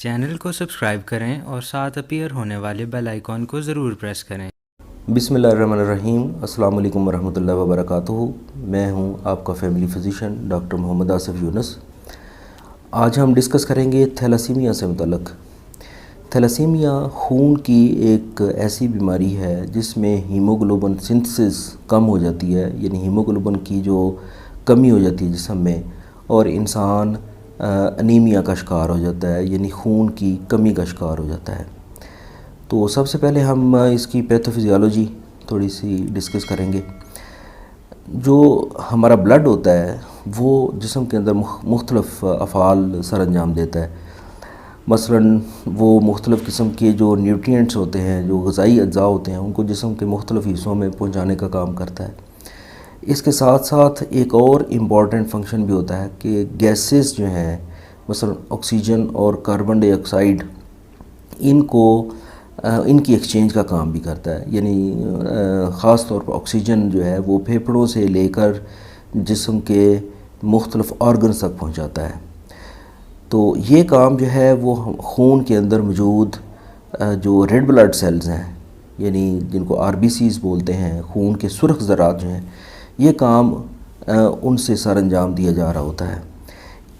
Channel को subscribe करें और साथ अपीयर होने वाले बेल आइकॉन को ज़रूर प्रेस करें। बिस्मिल्लाहिर्रहमानिर्रहीम। अस्सलाम वालेकुम वरहमतुल्लाहि वबरकातुहू। मैं हूं आपका family physician doctor Mohammad Asif Yunus. आज हम डिस्कस करेंगे थैलासीमिया से मुतल्लक़। थैलासीमिया खून की एक ऐसी बीमारी है जिसमें हीमोग्लोबिन सिंथेसिस कम हो जाती है, यानी हीमोग्लोबिन की जो कमी हो जाती है जिस्म में, और इंसान अनीमिया का शिकार हो जाता है, यानी खून की कमी का शिकार हो जाता है। तो सबसे पहले हम इसकी पैथोफिजियोलॉजी थोड़ी सी डिस्कस करेंगे। जो हमारा ब्लड होता है वो जिस्म के अंदर मुख्तलिफ़ अफ़ाल सर अंजाम देता है। मसलन वो मुख्तलिफ़ किस्म के जो न्यूट्रिएंट्स होते हैं, जो ग़िज़ाई अज्जा होते हैं, उनको जिस्म के मुख्तलिफ़ हिस्सों में पहुँचाने का काम करता है। इसके साथ साथ एक और इम्पॉर्टेंट फंक्शन भी होता है कि गैसेस जो हैं, मसलन ऑक्सीजन और कार्बन डाइऑक्साइड, इनकी एक्सचेंज का काम भी करता है। यानी ख़ास तौर पर ऑक्सीजन जो है वो फेफड़ों से लेकर जिस्म के मुख्तलिफ़ ऑर्गन्स तक पहुँचाता है। तो ये काम जो है वो खून के अंदर मौजूद जो रेड ब्लड सेल्स हैं, यानी जिनको RBCs बोलते हैं, खून के सुर्ख ज़रात जो हैं, ये काम उनसे सर अंजाम दिया जा रहा होता है।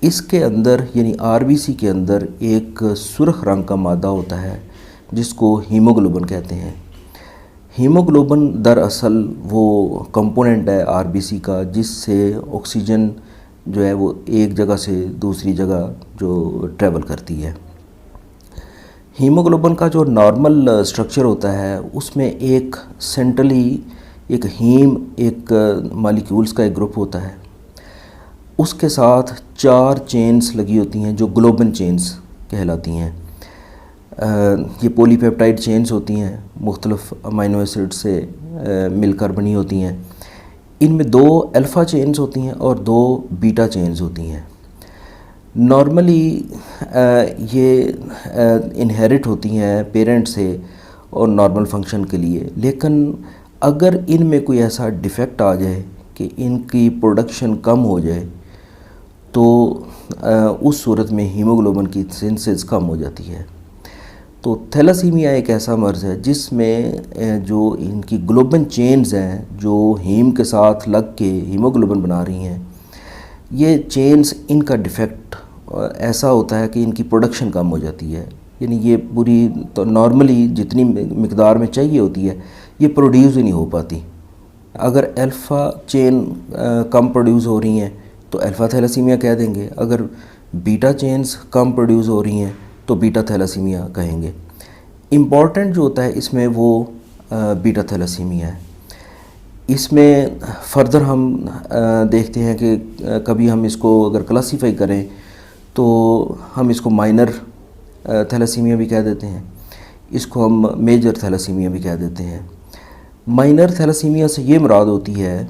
इसके अंदर यानी RBC के अंदर एक सुर्ख रंग का मादा होता है जिसको हीमोग्लोबिन कहते हैं। हीमोग्लोबिन दरअसल वो कंपोनेंट है RBC का जिससे ऑक्सीजन जो है वो एक जगह से दूसरी जगह जो ट्रैवल करती है। हीमोग्लोबिन का जो नॉर्मल स्ट्रक्चर होता है उसमें एक सेंट्रली एक मालिक्यूल्स का एक ग्रुप होता है। उसके साथ 4 चेन्स लगी होती हैं जो ग्लोबिन चेन्स कहलाती हैं। ये पॉलीपेप्टाइड चेन्स होती हैं, मुख्तलिफ़ अमीनो एसिड से मिलकर बनी होती हैं। इनमें 2 अल्फ़ा चेन्स होती हैं और 2 बीटा चेन्स होती हैं। नॉर्मली ये इनहेरिट होती हैं पेरेंट से और नॉर्मल फंक्शन के लिए, लेकिन अगर इनमें कोई ऐसा डिफ़ेक्ट आ जाए कि इनकी प्रोडक्शन कम हो जाए तो उस सूरत में हीमोग्लोबिन की सिंथेसिस कम हो जाती है। तो थैलासीमिया एक ऐसा मर्ज़ है जिसमें जो इनकी ग्लोबिन चेन्स हैं जो हीम के साथ लग के हीमोग्लोबिन बना रही हैं, ये चेन्स, इनका डिफ़ेक्ट ऐसा होता है कि इनकी प्रोडक्शन कम हो जाती है। यानी ये पूरी तो नॉर्मली जितनी मिकदार में चाहिए होती है ये प्रोड्यूस ही नहीं हो पाती। अगर अल्फ़ा चेन कम प्रोड्यूस हो रही हैं तो अल्फ़ा थैलासीमिया कह देंगे, अगर बीटा चेन्स कम प्रोड्यूस हो रही हैं तो बीटा थैलासीमिया कहेंगे। इम्पॉर्टेंट जो होता है इसमें वो बीटा थैलासीमिया है। इसमें फ़र्दर हम देखते हैं कि कभी हम इसको अगर क्लासीफाई करें तो हम इसको माइनर थैलासीमिया भी कह देते हैं, इसको हम मेजर थैलासीमिया भी कह देते हैं। माइनर थैलासीमिया से ये मुराद होती है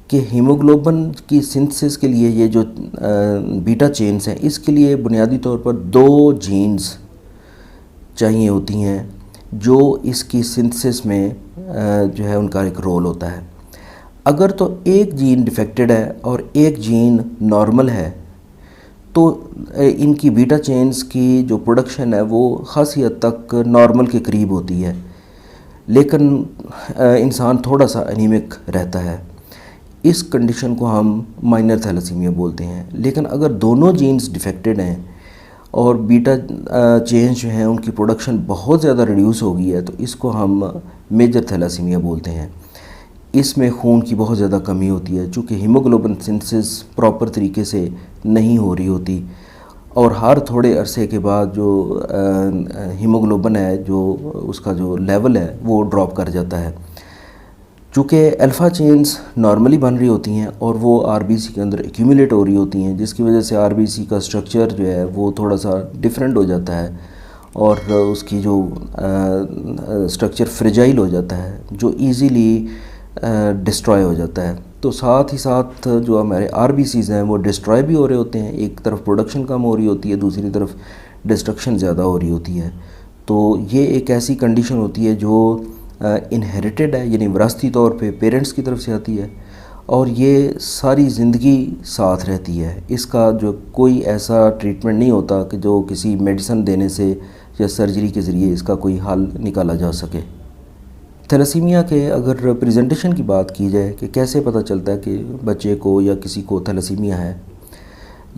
कि हीमोग्लोबिन की सिंथेसिस के लिए ये जो बीटा चेन्स हैं, इसके लिए बुनियादी तौर पर 2 जीन्स चाहिए होती हैं जो इसकी सिंथेसिस में जो है उनका एक रोल होता है। अगर तो एक जीन डिफेक्टेड है और एक जीन नॉर्मल है तो इनकी बीटा चेन्स की जो प्रोडक्शन है वो ख़ासी हद तक नॉर्मल के करीब होती है, लेकिन इंसान थोड़ा सा एनीमिक रहता है। इस कंडीशन को हम माइनर थैलासीमिया बोलते हैं। लेकिन अगर दोनों जीन्स डिफेक्टेड हैं और बीटा चेन्स जो हैं उनकी प्रोडक्शन बहुत ज़्यादा रिड्यूस हो गई है तो इसको हम मेजर थैलासीमिया बोलते हैं। इसमें खून की बहुत ज़्यादा कमी होती है चूँकि हीमोग्लोबिन सिंथेसिस प्रॉपर तरीके से नहीं हो रही होती और हर थोड़े अरसे के बाद जो हीमोग्लोबिन है, जो उसका जो लेवल है वो ड्रॉप कर जाता है। चूँकि अल्फ़ा चेन्स नॉर्मली बन रही होती हैं और वो RBC के अंदर एक्यूमुलेट हो रही होती हैं, जिसकी वजह से RBC का स्ट्रक्चर जो है वो थोड़ा सा डिफरेंट हो जाता है और उसकी जो स्ट्रक्चर फ्रेजाइल हो जाता है, जो ईज़िली डिस्ट्रॉय हो जाता है। तो साथ ही साथ जो हमारे RBCs हैं वो डिस्ट्रॉय भी हो रहे होते हैं। एक तरफ प्रोडक्शन कम हो रही होती है, दूसरी तरफ डिस्ट्रक्शन ज़्यादा हो रही होती है। तो ये एक ऐसी कंडीशन होती है जो इनहेरिटेड है, यानी विरासती तौर पे पेरेंट्स की तरफ से आती है, और ये सारी ज़िंदगी साथ रहती है। इसका जो कोई ऐसा ट्रीटमेंट नहीं होता कि जो किसी मेडिसिन देने से या सर्जरी के ज़रिए इसका कोई हल निकाला जा सके। थैलेसीमिया के अगर प्रेजेंटेशन की बात की जाए कि कैसे पता चलता है कि बच्चे को या किसी को थैलेसीमिया है,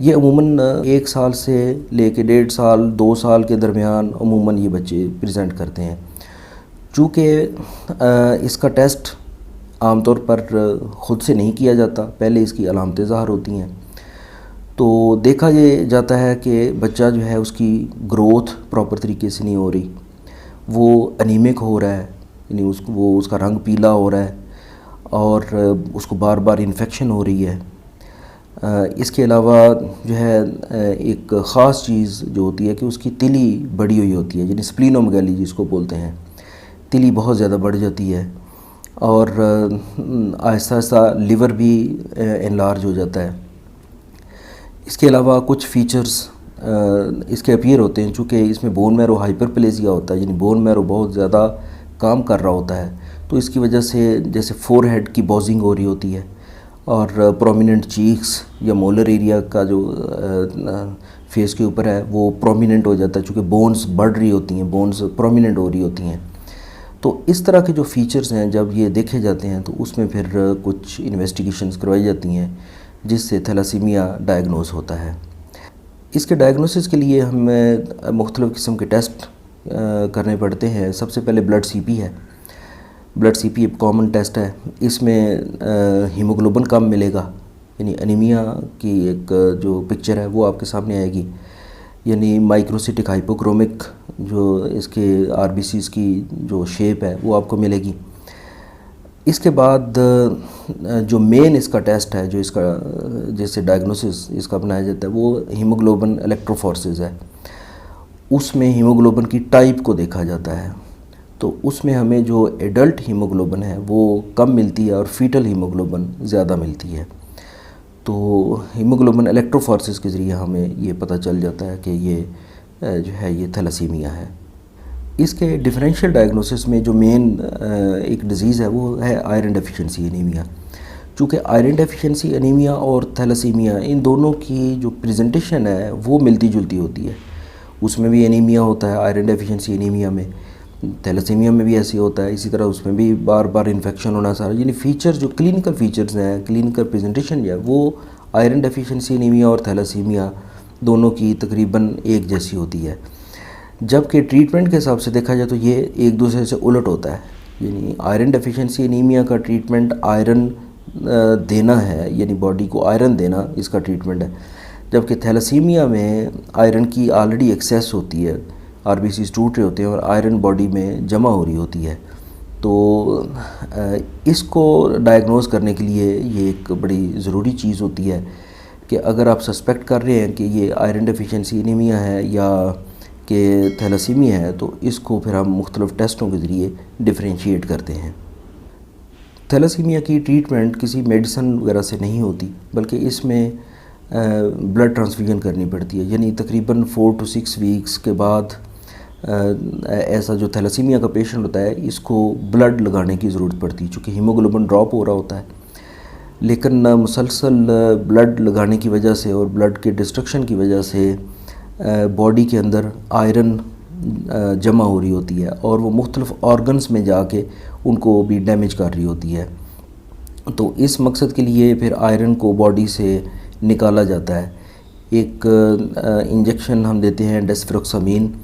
ये अमूमन 1 साल से लेके 1.5 साल 2 साल के दरमियान अमूमन ये बच्चे प्रेजेंट करते हैं। चूँकि इसका टेस्ट आमतौर पर ख़ुद से नहीं किया जाता, पहले इसकी अलामतें ज़ाहिर होती हैं, तो देखा ये जाता है कि बच्चा जो है उसकी ग्रोथ प्रॉपर तरीके से नहीं हो रही, वो अनीमिक हो रहा है, यानी उसका रंग पीला हो रहा है और उसको बार बार इन्फेक्शन हो रही है। इसके अलावा जो है एक ख़ास चीज़ जो होती है कि उसकी तिली बढ़ी हुई होती है, यानी स्प्लीनोमेगाली जिसको बोलते हैं, तिली बहुत ज़्यादा बढ़ जाती है और आहिस्ता आहिस्ता लिवर भी एनलार्ज हो जाता है। इसके अलावा कुछ फ़ीचर्स इसके अपीयर होते हैं, चूँकि इसमें बोन मैरो हाइपरप्लेजिया होता है, यानी बोन मैरो बहुत ज़्यादा काम कर रहा होता है, तो इसकी वजह से जैसे फोरहेड की बॉजिंग हो रही होती है और प्रोमिनेंट चीक्स या मोलर एरिया का जो फेस के ऊपर है वो प्रोमिनेंट हो जाता है, चूँकि बोन्स बढ़ रही होती हैं, बोन्स प्रोमिनेंट हो रही होती हैं। तो इस तरह के जो फ़ीचर्स हैं जब ये देखे जाते हैं तो उसमें फिर कुछ इन्वेस्टिगेशंस करवाई जाती हैं जिससे थैलेसीमिया डायग्नोज होता है। इसके डायग्नोसिस के लिए हमें मुख्तलिफ़ किस्म के टेस्ट करने पड़ते हैं। सबसे पहले ब्लड सीपी है। ब्लड सीपी एक कॉमन टेस्ट है। इसमें हीमोग्लोबिन कम मिलेगा, यानी एनीमिया की एक जो पिक्चर है वो आपके सामने आएगी, यानी माइक्रोसिटिक हाइपोक्रोमिक जो इसके आरबीसीज़ की जो शेप है वो आपको मिलेगी। इसके बाद जो मेन इसका टेस्ट है, जो इसका जैसे डायग्नोसिस इसका बनाया जाता है, वो हीमोग्लोबिन इलेक्ट्रोफोरेसिस है। उसमें हीमोग्लोबिन की टाइप को देखा जाता है, तो उसमें हमें जो एडल्ट हीमोग्लोबिन है वो कम मिलती है और फीटल हीमोग्लोबिन ज़्यादा मिलती है। तो हीमोग्लोबिन इलेक्ट्रोफोरेसिस के ज़रिए हमें ये पता चल जाता है कि ये जो है ये थैलेसीमिया है। इसके डिफरेंशियल डायग्नोसिस में जो मेन एक डिज़ीज़ है वो है आयरन डेफिशिएंसी एनीमिया। चूँकि आयरन डेफिशिएंसी एनीमिया और थैलेसीमिया इन दोनों की जो प्रेजेंटेशन है वो मिलती जुलती होती है। उसमें भी एनीमिया होता है आयरन डेफिशिएंसी एनीमिया में, थैलेसीमिया में भी ऐसे होता है, इसी तरह उसमें भी बार बार इन्फेक्शन होना सारा, यानी फ़ीचर जो क्लिनिकल फ़ीचर्स हैं, क्लिनिकल प्रेजेंटेशन जो है वो आयरन डेफिशिएंसी एनीमिया और थैलेसीमिया दोनों की तकरीबन एक जैसी होती है। जबकि ट्रीटमेंट के हिसाब से देखा जाए तो ये एक दूसरे से उलट होता है, यानी आयरन डेफिशिएंसी एनीमिया का ट्रीटमेंट आयरन देना है, यानी बॉडी को आयरन देना इसका ट्रीटमेंट है, जबकि थैलेसीमिया में आयरन की ऑलरेडी एक्सेस होती है, आरबीसीज़ टूट रहे होते हैं और आयरन बॉडी में जमा हो रही होती है। तो इसको डायग्नोज करने के लिए ये एक बड़ी ज़रूरी चीज़ होती है कि अगर आप सस्पेक्ट कर रहे हैं कि ये आयरन डेफिशिएंसी एनीमिया है या कि थैलेसीमिया है, तो इसको फिर हम मुख्तलिफ़ टेस्टों के ज़रिए डिफरेंशिएट करते हैं। थैलेसीमिया की ट्रीटमेंट किसी मेडिसिन वगैरह से नहीं होती, बल्कि इसमें ब्लड ट्रांसफ्यूजन करनी पड़ती है, यानी तकरीबन 4 to 6 वीक्स के बाद ऐसा जो थैलेसीमिया का पेशेंट होता है इसको ब्लड लगाने की ज़रूरत पड़ती है, चूँकि हीमोग्लोबिन ड्रॉप हो रहा होता है। लेकिन मुसलसल ब्लड लगाने की वजह से और ब्लड के डिस्ट्रक्शन की वजह से बॉडी के अंदर आयरन जमा हो रही होती है और वो मुख्तलिफ़ ऑर्गन्स में जाके उनको भी डैमेज कर रही होती है। तो इस मकसद के लिए फिर आयरन को बॉडी से निकाला जाता है। एक इंजेक्शन हम देते हैं डेस्फेरोक्सामीन,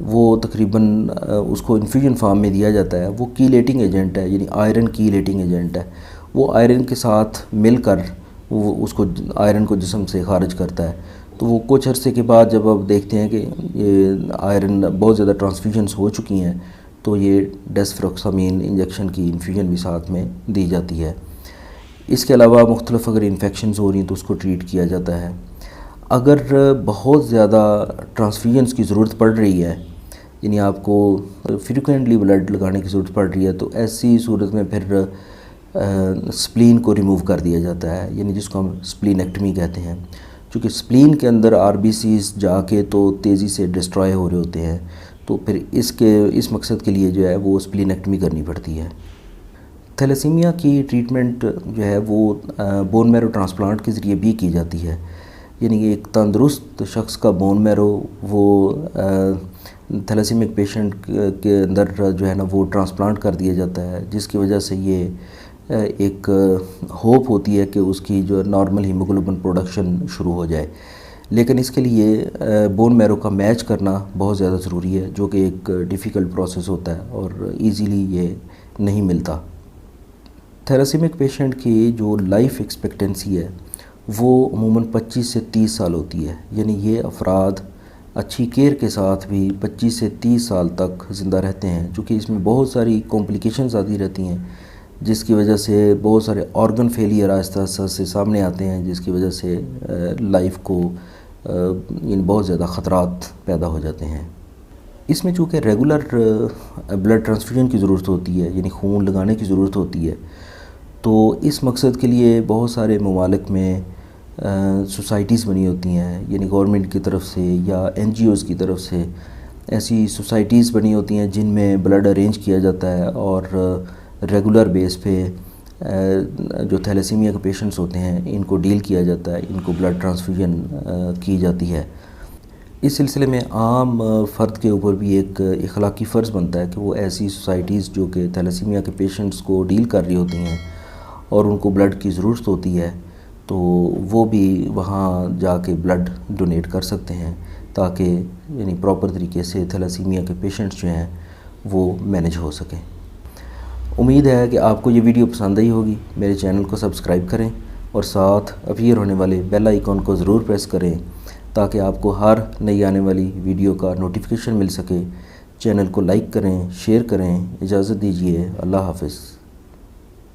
वो तकरीबन उसको इन्फ्यूजन फार्म में दिया जाता है। वो कीलेटिंग एजेंट है, यानी आयरन कीलेटिंग एजेंट है। वो आयरन के साथ मिलकर वो उसको आयरन को जिस्म से खारिज करता है। तो वो कुछ अरसे के बाद जब आप देखते हैं कि ये आयरन बहुत ज़्यादा ट्रांसफ्यूजन्स हो चुकी हैं, तो ये डेस्फेरोक्सामीन इंजेक्शन की इन्फ्यूजन भी साथ में दी जाती है। इसके अलावा मुख्तलिफ़ अगर इन्फेक्शंस हो रही हैं तो उसको ट्रीट किया जाता है। अगर बहुत ज़्यादा ट्रांसफ्यूजन्स की ज़रूरत पड़ रही है, यानी आपको फ्रीक्वेंटली ब्लड लगाने की ज़रूरत पड़ रही है, तो ऐसी सूरत में फिर स्प्लीन को रिमूव कर दिया जाता है, यानी जिसको हम स्प्लीनेक्टमी कहते हैं। क्योंकि स्प्लीन के अंदर आरबीसीज़ जाके तो तेज़ी से डिस्ट्रॉय हो रहे होते हैं, तो फिर इस मकसद के लिए जो है वो स्प्लीनेक्टमी करनी पड़ती है। थैलेसीमिया की ट्रीटमेंट जो है वो बोन मैरो ट्रांसप्लांट के ज़रिए भी की जाती है, यानी कि एक तंदुरुस्त शख्स का बोन मैरो वो थैलेसीमिक पेशेंट के अंदर जो है ना वो ट्रांसप्लांट कर दिया जाता है, जिसकी वजह से ये एक होप होती है कि उसकी जो नॉर्मल हीमोग्लोबिन प्रोडक्शन शुरू हो जाए। लेकिन इसके लिए बोन मैरो का मैच करना बहुत ज़्यादा ज़रूरी है, जो कि एक डिफ़िकल्ट प्रोसेस होता है और इजीली ये नहीं मिलता। थैलेसीमिक पेशेंट की जो लाइफ एक्सपेक्टेंसी है वो अमूमन 25 से 30 साल होती है, यानी ये अफराद अच्छी केयर के साथ भी 25 से 30 साल तक ज़िंदा रहते हैं, चूँकि इसमें बहुत सारी कॉम्प्लिकेशंस आती रहती हैं, जिसकी वजह से बहुत सारे ऑर्गन फेलियर आहिस्ता आहिस्ता से सामने आते हैं, जिसकी वजह से लाइफ को इन बहुत ज़्यादा ख़तरात पैदा हो जाते हैं। इसमें चूँकि रेगुलर ब्लड ट्रांसफ्यूजन की ज़रूरत होती है, यानी खून लगाने की ज़रूरत होती है, तो इस मकसद के लिए बहुत सारे ममालिक में सोसाइटीज़ बनी होती हैं, यानी गवर्नमेंट की तरफ से या NGOs की तरफ से ऐसी सोसाइटीज़ बनी होती हैं जिनमें ब्लड अरेंज किया जाता है और रेगुलर बेस पे जो थैलेसीमिया के पेशेंट्स होते हैं इनको डील किया जाता है, इनको ब्लड ट्रांसफ्यूजन की जाती है। इस सिलसिले में आम फ़र्द के ऊपर भी एक इखलाकी फ़र्ज़ बनता है कि वो ऐसी सोसाइटीज़ जो कि थैलेसीमिया के पेशेंट्स को डील कर रही होती हैं और उनको ब्लड की ज़रूरत होती है, तो वो भी वहाँ जाके ब्लड डोनेट कर सकते हैं, ताकि यानी प्रॉपर तरीके से थैलेसीमिया के पेशेंट्स जो हैं वो मैनेज हो सकें। उम्मीद है कि आपको ये वीडियो पसंद आई होगी। मेरे चैनल को सब्सक्राइब करें और साथ अपीयर होने वाले बेल आइकॉन को ज़रूर प्रेस करें, ताकि आपको हर नई आने वाली वीडियो का नोटिफिकेशन मिल सके। चैनल को लाइक करें, शेयर करें। इजाज़त दीजिए। अल्लाह हाफ़िज़।